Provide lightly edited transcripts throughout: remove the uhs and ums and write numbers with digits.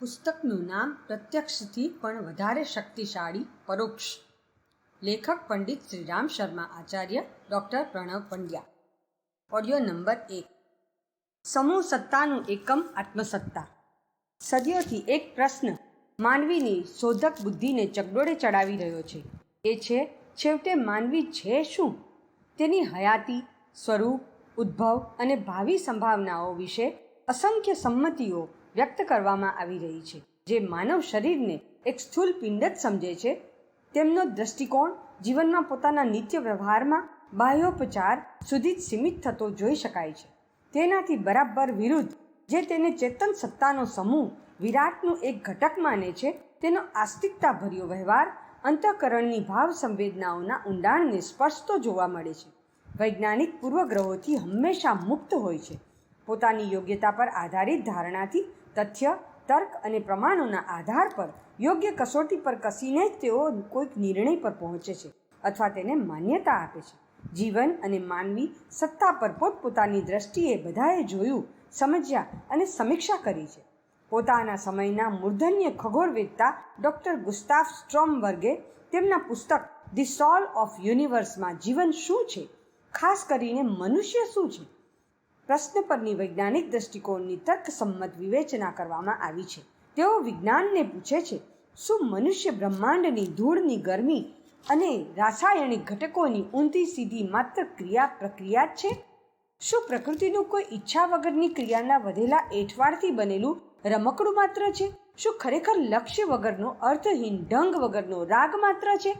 પુસ્તકનું નામ પ્રત્યક્ષથી પણ વધારે શક્તિશાળી પરોક્ષ. લેખક Pandit Shriram Sharma Acharya, doctor Pranav Pandya. Audio number 1. સમૂહ સત્તાનું એકમ આત્મસત્તા. સદીઓથી એક પ્રશ્ન માનવીની શોધક બુદ્ધિને ચગડોળે ચડાવી રહ્યો છે. એ છે, છેવટે માનવી છે શું? તેની હયાતી, સ્વરૂપ, ઉદ્ભવ અને ભાવિ સંભાવનાઓ વિશે અસંખ્ય સંમતિઓ વ્યક્ત કરવામાં આવી રહી છે. જે માનવ શરીરને એક સ્થૂળ પિંડ જ સમજે છે, તેમનો દ્રષ્ટિકોણ જીવનમાં પોતાના નિત્ય વ્યવહારમાં બાહ્યોપચાર સુધી જ સીમિત થતો જોઈ શકાય છે. તેનાથી બરાબર વિરુદ્ધ જે તેને ચેતન સત્તાનો સમૂહ વિરાટનું એક ઘટક માને છે, તેનો આસ્તિકતાભર્યો વ્યવહાર અંતઃકરણની ભાવ સંવેદનાઓના ઊંડાણને સ્પર્શતો જોવા મળે છે. વૈજ્ઞાનિક પૂર્વગ્રહોથી હંમેશા મુક્ત હોય છે. પોતાની યોગ્યતા પર આધારિત ધારણાથી તથ્ય, તર્ક અને પ્રમાણોના આધાર પર યોગ્ય કસોટી પર કસીને જ તેઓ કોઈક નિર્ણય પર પહોંચે છે અથવા તેને માન્યતા આપે છે. જીવન અને માનવી સત્તા પર પોતપોતાની દ્રષ્ટિએ બધાએ જોયું, સમજ્યા અને સમીક્ષા કરી છે. પોતાના સમયના મૂર્ધન્ય ખગોળવેદતા ડૉક્ટર ગુસ્તાફ સ્ટ્રોમબર્ગે તેમના પુસ્તક ધી સોલ ઓફ યુનિવર્સમાં જીવન શું છે, ખાસ કરીને મનુષ્ય શું છે, પ્રશ્ન પરની વૈજ્ઞાનિક દૃષ્ટિકોણની તર્કસંમત વિવેચના કરવામાં આવી છે. તેઓ વિજ્ઞાનને પૂછે છે, શું મનુષ્ય બ્રહ્માંડની ધૂળની ગરમી અને રાસાયણિક ઘટકોની ઊંધી સીધી માત્ર ક્રિયા પ્રક્રિયા જ છે? શું પ્રકૃતિનું કોઈ ઈચ્છા વગરની ક્રિયાના વધેલા એઠવાડથી બનેલું રમકડું માત્ર છે? શું ખરેખર લક્ષ્ય વગરનો, અર્થહીન, ઢંગ વગરનો રાગ માત્ર છે?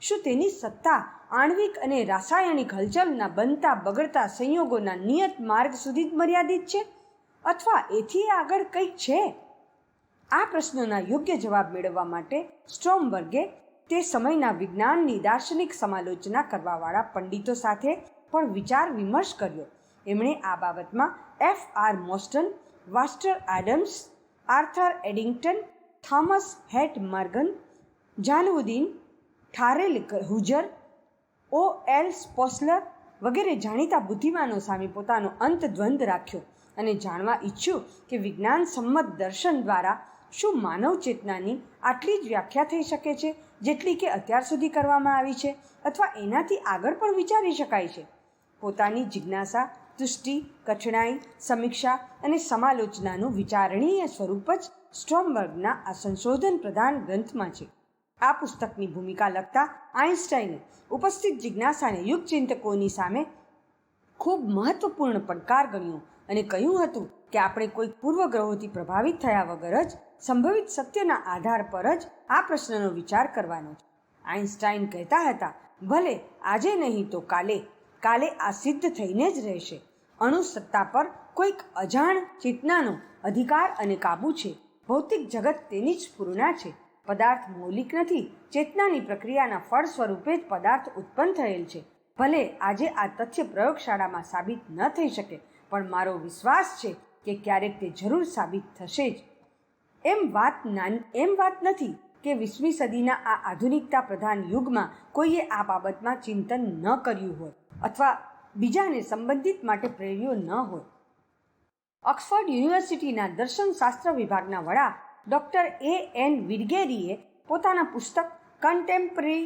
શું તેની સત્તા આણ્વિક અને રાસાયણિક હલચલના બનતા બગડતા સંયોગોના નિયત માર્ગ સુધી જ મર્યાદિત છે, અથવા એથી આગળ કંઈક છે? આ પ્રશ્નોના યોગ્ય જવાબ મેળવવા માટે સ્ટ્રોમબર્ગે તે સમયના વિજ્ઞાનની દાર્શનિક સમાલોચના કરવાવાળા પંડિતો સાથે પણ વિચાર વિમર્શ કર્યો. એમણે આ બાબતમાં F.R. મોસ્ટન, Walter Adams, Arthur Eddington, Thomas Hunt Morgan, જાનવુદ્દીન, ઠારેલ હુજર, O.L. સ્પોસલર વગેરે જાણીતા બુદ્ધિમાનો સામે પોતાનો અંતદ્વંદ રાખ્યો અને જાણવા ઈચ્છ્યું કે વિજ્ઞાન સંમત દર્શન દ્વારા શું માનવ ચેતનાની આટલી જ વ્યાખ્યા થઈ શકે છે જેટલી કે અત્યાર સુધી કરવામાં આવી છે, અથવા એનાથી આગળ પણ વિચારી શકાય છે? પોતાની જિજ્ઞાસા, તુષ્ટિ, કઠણાઈ, સમીક્ષા અને સમાલોચનાનું વિચારણીય સ્વરૂપ જ સ્ટ્રોમબર્ગના આ સંશોધન પ્રધાન ગ્રંથમાં છે. આ પુસ્તકની ભૂમિકા લખતા આઇન્સ્ટાઈને ઉપસ્થિત જિજ્ઞાસાને યુગચિંતકોની સામે ખૂબ મહત્વપૂર્ણ પડકાર ગણ્યો અને કહ્યું હતું કે આપણે કોઈક પૂર્વગ્રહોથી પ્રભાવિત થયા વગર જ સંભવિત સત્યના આધાર પર જ આ પ્રશ્નનો વિચાર કરવાનો છે. આઇન્સ્ટાઈન કહેતા હતા, ભલે આજે નહીં તો કાલે આ સિદ્ધ થઈને જ રહેશે. અણુ સત્તા પર કોઈક અજાણ ચેતનાનો અધિકાર અને કાબુ છે. ભૌતિક જગત તેની જ સ્ફુરણા છે. પદાર્થ મૌલિક નથી. ચેતનાની પ્રક્રિયાના ફળ સ્વરૂપે જ પદાર્થ ઉત્પન્ન થયેલ છે. ભલે આજે આ તથ્ય પ્રયોગશાળામાં સાબિત ન થઈ શકે, પણ મારો વિશ્વાસ છે કે ક્યારેક તે જરૂર સાબિત થશે જ. એમ વાત નથી કે 20મી સદીના આ આધુનિકતા પ્રધાન યુગમાં કોઈએ આ બાબતમાં ચિંતન ન કર્યું હોય અથવા બીજાને સંબંધિત માટે પ્રેર્યો ન હોય. ઓક્સફર્ડ યુનિવર્સિટીના દર્શનશાસ્ત્ર વિભાગના વડા ડૉક્ટર A.N. વિડગેરીએ પોતાના પુસ્તક કન્ટેમ્પરરી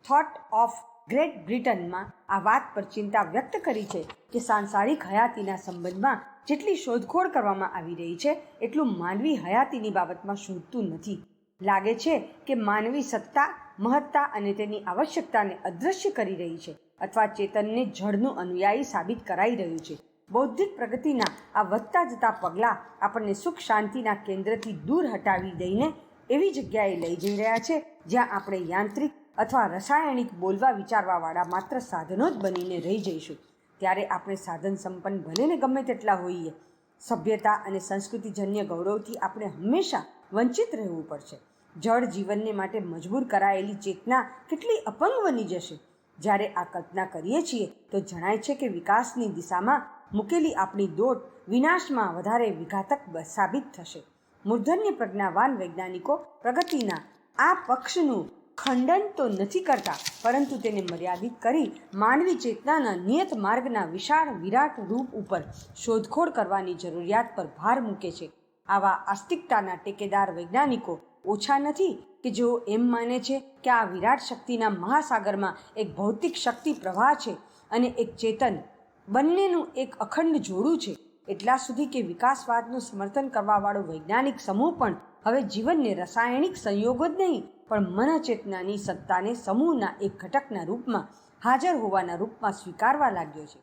થોટ ઓફ ગ્રેટ બ્રિટનમાં આ વાત પર ચિંતા વ્યક્ત કરી છે કે સાંસારિક હયાતીના સંબંધમાં જેટલી શોધખોળ કરવામાં આવી રહી છે, એટલું માનવી હયાતીની બાબતમાં શોધતું નથી. લાગે છે કે માનવી સત્તા, મહત્તા અને તેની આવશ્યકતાને અદૃશ્ય કરી રહી છે, અથવા ચેતનને જળનું અનુયાયી સાબિત કરાઈ રહ્યું છે. બૌદ્ધિક પ્રગતિના આ વધતા જતા પગલાં આપણને સુખ શાંતિના કેન્દ્રથી દૂર હટાવી દઈને એવી જગ્યાએ લઈ જઈ રહ્યા છે જ્યાં આપણે યાંત્રિક અથવા રસાયણિક બોલવા વિચારવાવાળા માત્ર સાધનો જ બનીને રહી જઈશું. ત્યારે આપણે સાધન સંપન્ન ભલે ને ગમે તેટલા હોઈએ, સભ્યતા અને સંસ્કૃતિજન્ય ગૌરવથી આપણે હંમેશા વંચિત રહેવું પડશે. જળ જીવનને માટે મજબૂર કરાયેલી ચેતના કેટલી અપંગ બની જશે. જ્યારે આ કલ્પના કરીએ છીએ તો જણાય છે કે વિકાસની દિશામાં મૂકેલી આપણી દોટ વિનાશમાં વધારે વિઘાતક સાબિત થશે. મૂર્ધન્ય પ્રજ્ઞાવાન વૈજ્ઞાનિકો પ્રગતિના આ પક્ષનું ખંડન તો નથી કરતા, પરંતુ તેને મર્યાદિત કરી માનવી ચેતનાના નિયત માર્ગના વિશાળ વિરાટ રૂપ ઉપર શોધખોળ કરવાની જરૂરિયાત પર ભાર મૂકે છે. આવા આસ્તિકતાના ટેકેદાર વૈજ્ઞાનિકો ઓછા નથી કે જેઓ એમ માને છે કે આ વિરાટ શક્તિના મહાસાગરમાં એક ભૌતિક શક્તિ પ્રવાહ છે અને એક ચેતન, બંનેનું એક અખંડ જોડું છે. એટલા સુધી કે વિકાસવાદનું સમર્થન કરવાવાળો વૈજ્ઞાનિક સમૂહ પણ હવે જીવનને રાસાયણિક સંયોગો જ નહીં પણ મનચેતનાની સત્તાને સમૂહના એક ઘટકના રૂપમાં હાજર હોવાના રૂપમાં સ્વીકારવા લાગ્યો છે.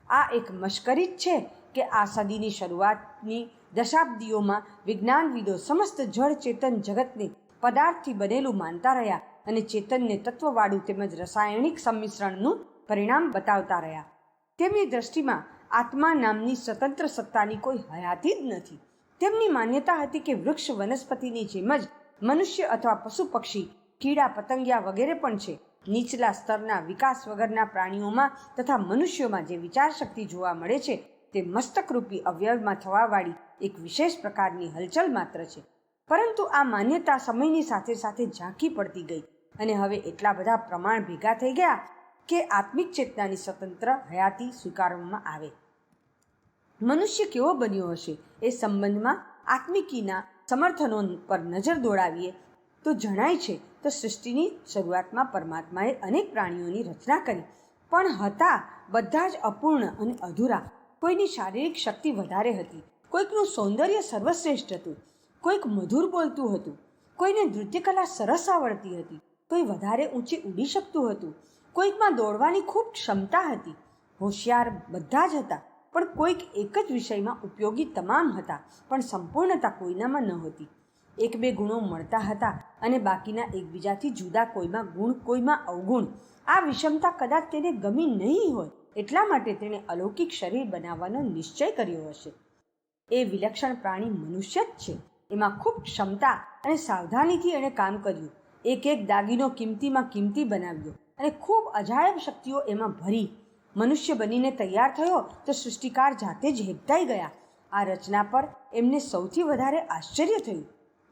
આ એક મશ્કરી જ છે કે આ સદીની શરૂઆતની દશાબ્દીઓમાં વિજ્ઞાનવિદો સમસ્ત જળ ચેતન જગતને પદાર્થથી બનેલું માનતા રહ્યા અને ચેતનને તત્વવાળું તેમજ રાસાયણિક સંમિશ્રણનું પરિણામ બતાવતા રહ્યા. તેમની દ્રષ્ટિમાં આત્મા નામની સ્વતંત્ર સત્તાની કોઈ હયાતી જ નથી. તેમની માન્યતા હતી કે વૃક્ષ વનસ્પતિની જેમ જ મનુષ્ય અથવા પશુ પક્ષી, કીડા પતંગિયા વગેરે પણ છે. નીચલા સ્તરના વિકાસ વગરના પ્રાણીઓમાં તથા મનુષ્યોમાં જે વિચાર શક્તિ જોવા મળે છે તે મસ્તકરૂપી અવયવમાં થવાવાળી એક વિશેષ પ્રકારની હલચલ માત્ર છે. પરંતુ આ માન્યતા સમયની સાથે સાથે ઝાંખી પડતી ગઈ અને હવે એટલા બધા પ્રમાણ ભેગા થઈ ગયા કે આત્મિક ચેતનાની સ્વતંત્ર હયાતી સ્વીકારવામાં આવે. મનુષ્ય કેવો બન્યો હશે એ સંબંધમાં આત્મિકીના સમર્થનો પર નજર દોડાવીએ તો જણાય છે તો સૃષ્ટિની શરૂઆતમાં પરમાત્માએ અનેક પ્રાણીઓની રચના કરી, પણ હતા બધા જ અપૂર્ણ અને અધૂરા. કોઈની શારીરિક શક્તિ વધારે હતી, કોઈકનું સૌંદર્ય સર્વશ્રેષ્ઠ હતું, કોઈક મધુર બોલતું હતું, કોઈને નૃત્યકલા સરસ આવડતી હતી, કોઈ વધારે ઊંચી ઉડી શકતું હતું, કોઈકમાં દોડવાની ખૂબ ક્ષમતા હતી. હોશિયાર બધા જ હતા, પણ કોઈક એક જ વિષયમાં ઉપયોગી તમામ હતા, પણ સંપૂર્ણતા કોઈનામાં નહોતી. એક બે ગુણો મળતા હતા અને બાકીના એકબીજાથી જુદા, કોઈમાં ગુણ કોઈમાં અવગુણ. આ વિષમતા કદાચ તેને ગમી નહીં હોય, એટલા માટે તેણે અલૌકિક શરીર બનાવવાનો નિશ્ચય કર્યો હશે. એ વિલક્ષણ પ્રાણી મનુષ્ય જ છે. એમાં ખૂબ ક્ષમતા અને સાવધાનીથી એણે કામ કર્યું. એક એક દાગીનો કિંમતીમાં કિંમતી બનાવ્યો અને ખૂબ અજાયબ શક્તિઓ એમાં ભરી. મનુષ્ય બનીને તૈયાર થયો તો સૃષ્ટિકાર જાતે જ હેબતાઈ ગયા. આ રચના પર એમને સૌથી વધારે આશ્ચર્ય થયું.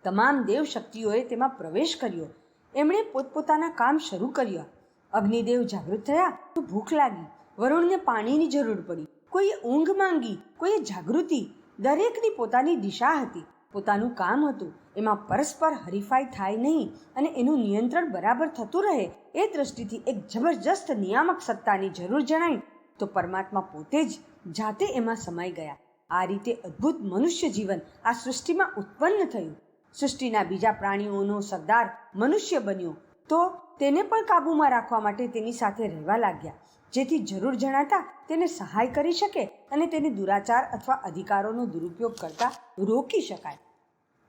તમામ દેવ શક્તિઓએ તેમાં પ્રવેશ કર્યો. એમણે પોતપોતાના કામ શરૂ કર્યા. અગ્નિદેવ જાગૃત થયા તો ભૂખ લાગી, વરુણને પાણીની જરૂર પડી, કોઈએ ઊંઘ માંગી, કોઈએ જાગૃતિ. દરેકની પોતાની દિશા હતી, પોતાનું કામ હતું. એમાં પરસ્પર હરીફાઈ થાય નહીં અને એનું નિયંત્રણ બરાબર થતું રહે એ દ્રષ્ટિથી એક જબરજસ્ત નિયામક સત્તાની જરૂર જણાઈ તો પરમાત્મા પોતે જ જાતે એમાં સમાઈ ગયા. આ રીતે અદ્ભુત મનુષ્ય જીવન આ સૃષ્ટિમાં ઉત્પન્ન થયું. સૃષ્ટિના બીજા પ્રાણીઓનો સરદાર મનુષ્ય બન્યો તો તેને પણ કાબૂમાં રાખવા માટે તેની સાથે રહેવા લાગ્યા, જેથી જરૂર જણાતા તેને સહાય કરી શકે અને તેને દુરાચાર અથવા અધિકારોનો દુરુપયોગ કરતા રોકી શકાય.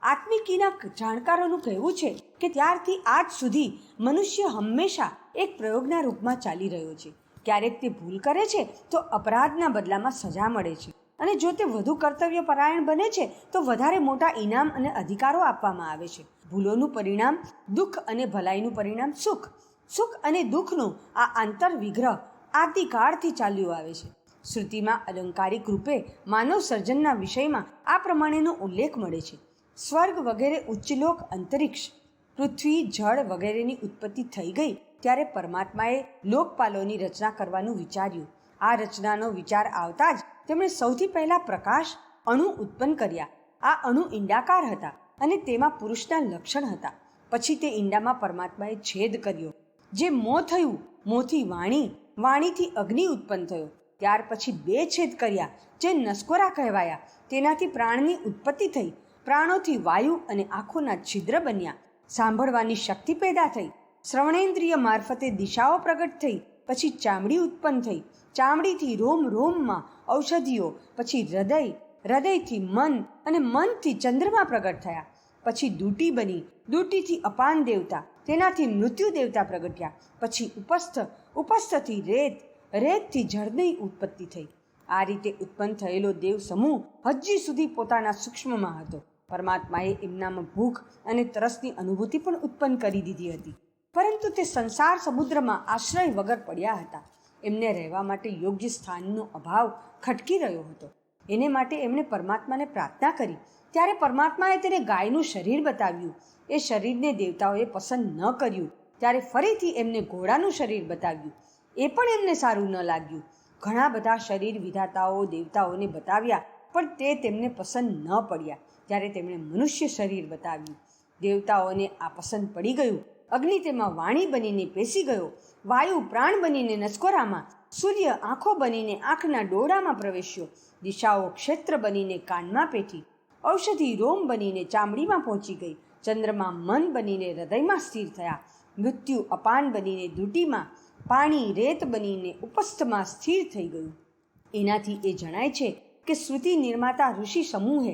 આત્મિકીના જાણકારોનું કહેવું છે કે ત્યારથી આજ સુધી મનુષ્ય હંમેશા એક પ્રયોગના રૂપમાં ચાલી રહ્યો છે. ક્યારેક તે ભૂલ કરે છે તો અપરાધના બદલામાં સજા મળે છે, અને જો તે વધુ કર્તવ્ય પરાયણ બને છે તો વધારે મોટા ઇનામ અને અધિકારો આપવામાં આવે છે. ભૂલોનું પરિણામ દુઃખ અને ભલાઈનું પરિણામ સુખ. સુખ અને દુઃખનું આ આંતરવિગ્રહ આદિકાળથી ચાલ્યું આવે છે. શ્રુતિમાં અલંકારિક રૂપે માનવ સર્જનના વિષયમાં આ પ્રમાણેનો ઉલ્લેખ મળે છે. સ્વર્ગ વગેરે ઉચ્ચલોક, અંતરિક્ષ, પૃથ્વી, જળ વગેરેની ઉત્પત્તિ થઈ ગઈ ત્યારે પરમાત્માએ લોકપાલોની રચના કરવાનું વિચાર્યું. આ રચનાનો વિચાર આવતા જ તેમણે સૌથી પહેલા પ્રકાશ અણુ ઉત્પન્ન કર્યા. આ અણુ ઈંડાકાર હતા અને તેમાં પુરુષના લક્ષણ હતા. પછી તે ઈંડામાં પરમાત્માએ છેદ કર્યો, જે મોં થયું. મોંથી વાણી, વાણીથી અગ્નિ ઉત્પન્ન થયો. ત્યાર પછી બે છેદ કર્યા, જે નસકોરા કહેવાયા. તેનાથી પ્રાણની ઉત્પત્તિ થઈ. પ્રાણોથી વાયુ અને આંખોના છિદ્ર બન્યા. સાંભળવાની શક્તિ પેદા થઈ. શ્રવણેન્દ્રિય મારફતે દિશાઓ પ્રગટ થઈ. પછી ચામડી ઉત્પન્ન થઈ. ચામડીથી રોમ, રોમમાં ઔષધિઓ. પછી હૃદય, હૃદયથી મન અને મનથી ચંદ્રમા પ્રગટ થયા. પછી દૂટી બની. દૂટીથી અપાન દેવતા, તેનાથી મૃત્યુ દેવતા પ્રગટ્યા. પછી ઉપસ્થ, ઉપસ્થથી રેત, રેતથી જળની ઉત્પત્તિ થઈ. આ રીતે ઉત્પન્ન થયેલો દેવ સમૂહ હજી સુધી પોતાના સૂક્ષ્મમાં હતો. પરમાત્માએ એમનામાં ભૂખ અને તરસની અનુભૂતિ પણ ઉત્પન્ન કરી દીધી હતી, પરંતુ તે સંસાર સમુદ્રમાં આશ્રય વગર પડ્યા હતા. એમને રહેવા માટે યોગ્ય સ્થાનનો અભાવ ખટકી રહ્યો હતો. એને માટે એમણે પરમાત્માને પ્રાર્થના કરી. ત્યારે પરમાત્માએ તેને ગાયનું શરીર બતાવ્યું. એ શરીરને દેવતાઓએ પસંદ ન કર્યું. ત્યારે ફરીથી એમને ઘોડાનું શરીર બતાવ્યું. એ પણ એમને સારું ન લાગ્યું. ઘણા બધા શરીર વિધાતાઓ દેવતાઓને બતાવ્યા, પણ તે તેમને પસંદ ન પડ્યા. ત્યારે તેમણે મનુષ્ય શરીર બતાવ્યું. દેવતાઓને આ પસંદ પડી ગયું. અગ્નિ તેમાં વાણી બનીને પેસી ગયો, વાયુ પ્રાણ બનીને નસકોરામાં, સૂર્ય આંખો બનીને આંખના ડોળામાં પ્રવેશ્યો, દિશાઓ ક્ષેત્ર બનીને કાનમાં પેઠી, ઔષધિ રોમ બનીને ચામડીમાં પહોંચી ગઈ, ચંદ્રમા મન બનીને હૃદયમાં સ્થિર થયા, મૃત્યુ અપાન બનીને દુટીમાં, પાણી રેત બનીને ઉપસ્થમાં સ્થિર થઈ ગયું. એનાથી એ જણાય છે કે શ્રુતિ નિર્માતા ઋષિ સમૂહે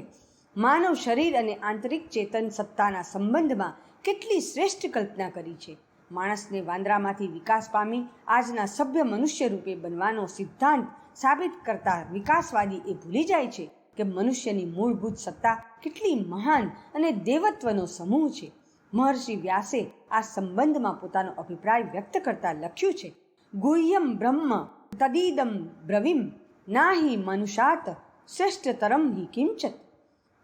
માનવ શરીર અને આંતરિક ચેતન સત્તાના સંબંધમાં કેટલી શ્રેષ્ઠ કલ્પના કરી છે. માણસને વાંદરામાંથી વિકાસ પામી આજના સભ્ય મનુષ્ય રૂપે બનવાનો સિદ્ધાંત સાબિત કરતા વિકાસવાદી એ ભૂલી જાય છે કે મનુષ્યની મૂળભૂત સત્તા કેટલી મહાન અને દેવત્વનો સમૂહ છે. મહર્ષિ વ્યાસે આ સંબંધમાં પોતાનો અભિપ્રાય વ્યક્ત કરતા લખ્યું છે, ગુહ્યમ બ્રહ્મ તદીદમ બ્રવીમ નાહી મનુષાત શ્રેષ્ઠતરમ હિ કિંચત.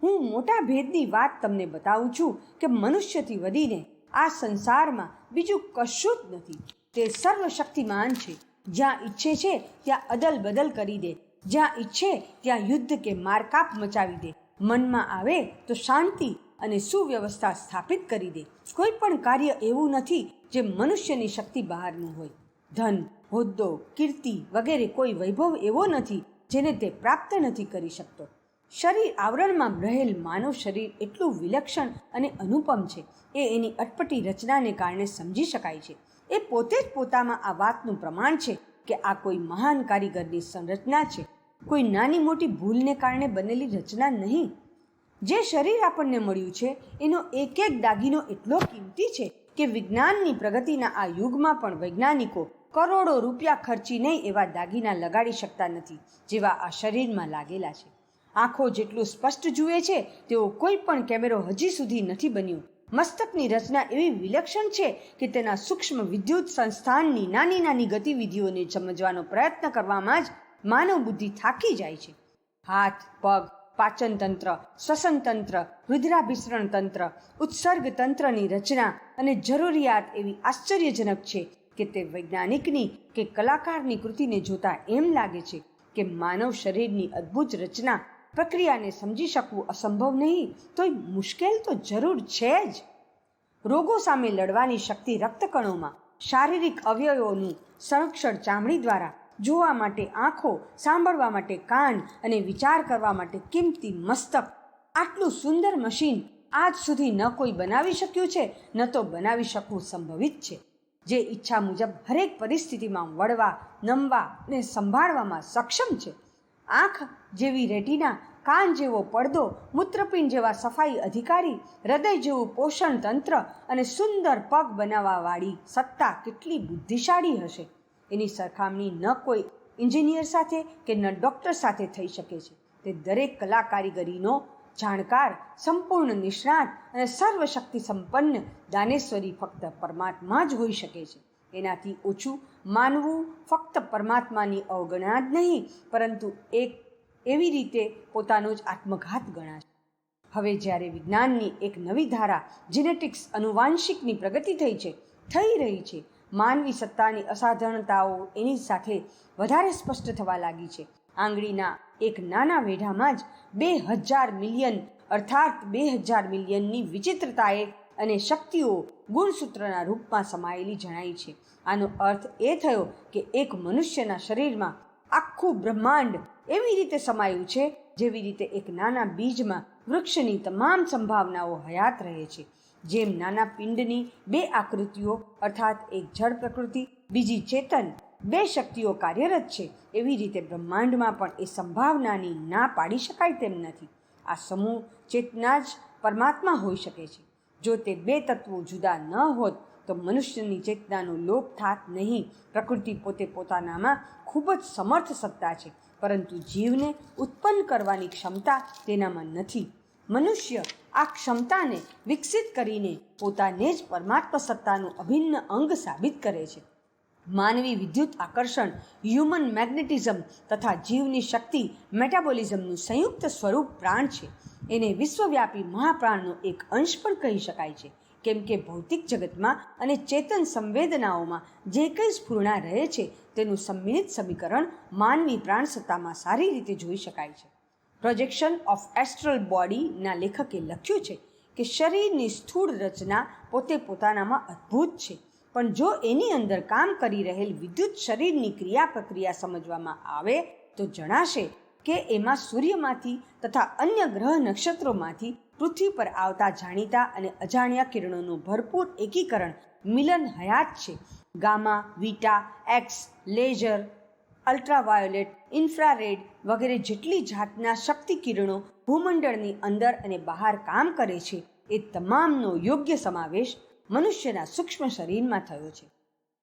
હું મોટા ભેદની વાત તમને બતાવું છું કે મનુષ્યથી વધીને આ સંસારમાં બીજું કશું જ નથી. તે સર્વશક્તિમાન છે. જ્યાં ઈચ્છે છે ત્યાં અદલ બદલ કરી દે, જ્યાં ઈચ્છે ત્યાં યુદ્ધ કે મારકાપ મચાવી દે, મનમાં આવે તો શાંતિ અને સુવ્યવસ્થા સ્થાપિત કરી દે. કોઈ પણ કાર્ય એવું નથી જે મનુષ્યની શક્તિ બહારનું હોય. ધન, હોદ્દો, કીર્તિ વગેરે કોઈ વૈભવ એવો નથી જેને તે પ્રાપ્ત નથી કરી શકતો. શરીર આવરણમાં રહેલ માનવ શરીર એટલું વિલક્ષણ અને અનુપમ છે એ એની અટપટી રચનાને કારણે સમજી શકાય છે. એ પોતે જ પોતામાં આ વાતનું પ્રમાણ છે કે આ કોઈ મહાન કારીગરની સંરચના છે, કોઈ નાની મોટી ભૂલને કારણે બનેલી રચના નહીં. જે શરીર આપણને મળ્યું છે એનો એક એક દાગીનો એટલો કિંમતી છે કે વિજ્ઞાનની પ્રગતિના આ યુગમાં પણ વૈજ્ઞાનિકો કરોડો રૂપિયા ખર્ચી નહીં એવા દાગીના લગાડી શકતા નથી જેવા આ શરીરમાં લાગેલા છે. આંખો જેટલું સ્પષ્ટ જુએ છે તેવો કોઈ પણ કેમેરો હજી સુધી નથી બન્યો. મસ્તકની રચના એવી વિલક્ષણ છે કે તેના સૂક્ષ્મ વિદ્યુત સંસ્થાનની નાની નાની ગતિવિધિઓને સમજવાનો પ્રયત્ન કરવામાં જ માનવ બુદ્ધિ થાકી જાય છે. હાથ, પગ, પાચન તંત્ર, શ્વસન તંત્ર, રુધિરાભિસરણ તંત્ર, ઉત્સર્ગ તંત્રની રચના અને જરૂરિયાત એવી આશ્ચર્યજનક છે કે તે વૈજ્ઞાનિકની કે કલાકારની કૃતિને જોતા એમ લાગે છે કે માનવ શરીરની અદ્ભુત રચના પ્રક્રિયાને સમજી શકવું અસંભવ નહીં તોય મુશ્કેલ તો જરૂર છે જ. રોગો સામે લડવાની શક્તિ રક્તકણોમાં, શારીરિક અવયવોનું સંરક્ષણ ચામડી દ્વારા, જોવા માટે આંખો, સાંભળવા માટે કાન અને વિચાર કરવા માટે કિંમતી મસ્તક, આટલું સુંદર મશીન આજ સુધી ન કોઈ બનાવી શક્યું છે ન તો બનાવી શકવું સંભવિત છે. જે ઈચ્છા મુજબ હરેક પરિસ્થિતિમાં વળવા, નમવા અને સંભાળવામાં સક્ષમ છે. આંખ જેવી રેટિના, કાન જેવો પડદો, મૂત્રપિંડ જેવા સફાઈ અધિકારી, હૃદય જેવું પોષણ તંત્ર અને સુંદર પગ બનાવવાવાળી સત્તા કેટલી બુદ્ધિશાળી હશે. એની સરખામણી ન કોઈ એન્જિનિયર સાથે કે ન ડૉક્ટર સાથે થઈ શકે છે. તે દરેક કલા કારીગરીનો જાણકાર, સંપૂર્ણ નિષ્ણાત અને સર્વશક્તિ સંપન્ન દાનેશ્વરી ફક્ત પરમાત્મા જ હોઈ શકે છે. એનાથી ઓછું માનવું ફક્ત પરમાત્માની અવગણના જ નહીં પરંતુ એક એવી રીતે પોતાનો જ આત્મઘાત ગણાશે. હવે જ્યારે વિજ્ઞાનની એક નવી ધારા જીનેટિક્સ અનુવાંશિકની પ્રગતિ થઈ રહી છે, માનવી સત્તાની અસાધારણતાઓ એની સાથે વધારે સ્પષ્ટ થવા લાગી છે. આંગળીના એક નાના વેઢામાં જ 2000 મિલિયન અર્થાત 2000 મિલિયનની વિચિત્રતાએ અને શક્તિઓ ગુણસૂત્રના રૂપમાં સમાયેલી જણાય છે. આનો અર્થ એ થયો કે એક મનુષ્યના શરીરમાં આખું બ્રહ્માંડ એવી રીતે સમાયું છે જેવી રીતે એક નાના બીજમાં વૃક્ષની તમામ સંભાવનાઓ હયાત રહે છે. જેમ નાના પિંડની 2 આકૃતિઓ અર્થાત એક જળ પ્રકૃતિ, બીજી ચેતન, 2 શક્તિઓ કાર્યરત છે, એવી રીતે બ્રહ્માંડમાં પણ એ સંભાવનાની ના પાડી શકાય તેમ નથી. આ સમૂહ ચેતના જ પરમાત્મા હોઈ શકે છે. જો તે 2 તત્વો જુદા ન હોત તો મનુષ્યની ચેતનાનો લોપ થાત નહીં. પ્રકૃતિ પોતે પોતાનામાં ખૂબ જ સમર્થ સત્તા છે પરંતુ જીવને ઉત્પન્ન કરવાની ક્ષમતા તેનામાં નથી. મનુષ્ય આ ક્ષમતાને વિકસિત કરીને પોતાને જ પરમાત્મા સત્તાનું અભિન્ન અંગ સાબિત કરે છે. માનવી વિદ્યુત આકર્ષણ, હ્યુમન મેગ્નેટિઝમ તથા જીવની શક્તિ મેટાબોલિઝમનું સંયુક્ત સ્વરૂપ પ્રાણ છે. એને વિશ્વવ્યાપી મહાપ્રાણનો એક અંશ પણ કહી શકાય છે, કેમ કે ભૌતિક જગતમાં અને ચેતન સંવેદનાઓમાં જે કંઈ સ્ફૂર્ણા રહે છે તેનું સંમિલિત સમીકરણ માનવી પ્રાણસત્તામાં સારી રીતે જોઈ શકાય છે. પ્રોજેક્શન ઓફ એસ્ટ્રલ બોડીના લેખકે લખ્યું છે કે શરીરની સ્થૂળ રચના પોતે પોતાનામાં અદ્ભુત છે, પણ જો એની અંદર કામ કરી રહેલ વિદ્યુત શરીરની ક્રિયા પ્રક્રિયા સમજવામાં આવે તો જણાશે કે એમાં સૂર્યમાંથી તથા અન્ય ગ્રહ નક્ષત્રોમાંથી પૃથ્વી પર આવતા જાણીતા અને અજાણ્યા કિરણોનું ભરપૂર એકીકરણ મિલન હયાત છે. Gamma, beta, X, laser, ultraviolet, infrared વગેરે જેટલી જાતના શક્તિ કિરણો ભૂમંડળની અંદર અને બહાર કામ કરે છે એ તમામનો યોગ્ય સમાવેશ મનુષ્યના સૂક્ષ્મ શરીરમાં થયો છે.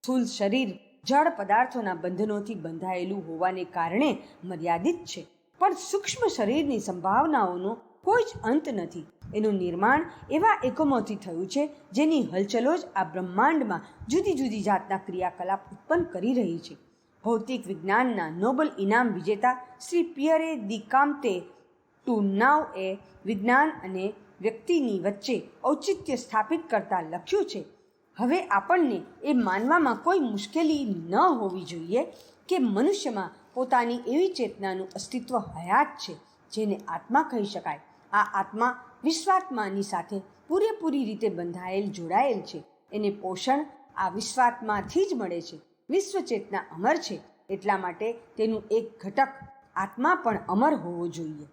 સ્થૂળ શરીર જળ પદાર્થોના બંધનોથી બંધાયેલું હોવાને કારણે મર્યાદિત છે, પણ સૂક્ષ્મ શરીરની સંભાવનાઓનો કોઈ જ અંત નથી. એનું નિર્માણ એવા એકમોથી થયું છે જેની હલચલો જ આ બ્રહ્માંડમાં જુદી જુદી જાતના ક્રિયાકલાપ ઉત્પન્ન કરી રહી છે. ભૌતિક વિજ્ઞાનના નોબેલ ઇનામ વિજેતા શ્રી પિયરે દી કામ્તે ટુ નાવ એ વિજ્ઞાન અને વ્યક્તિની વચ્ચે ઔચિત્ય સ્થાપિત કરતા લખ્યું છે, હવે આપણને એ માનવામાં કોઈ મુશ્કેલી ન હોવી જોઈએ કે મનુષ્યમાં પોતાની એવી ચેતનાનું અસ્તિત્વ હયાત છે જેને આત્મા કહી શકાય. આ આત્મા વિશ્વાત્માની સાથે પૂરેપૂરી રીતે બંધાયેલ જોડાયેલ છે. એને પોષણ આ વિશ્વાત્માથી જ મળે છે. વિશ્વ ચેતના અમર છે, એટલા માટે તેનું એક ઘટક આત્મા પણ અમર હોવો જોઈએ.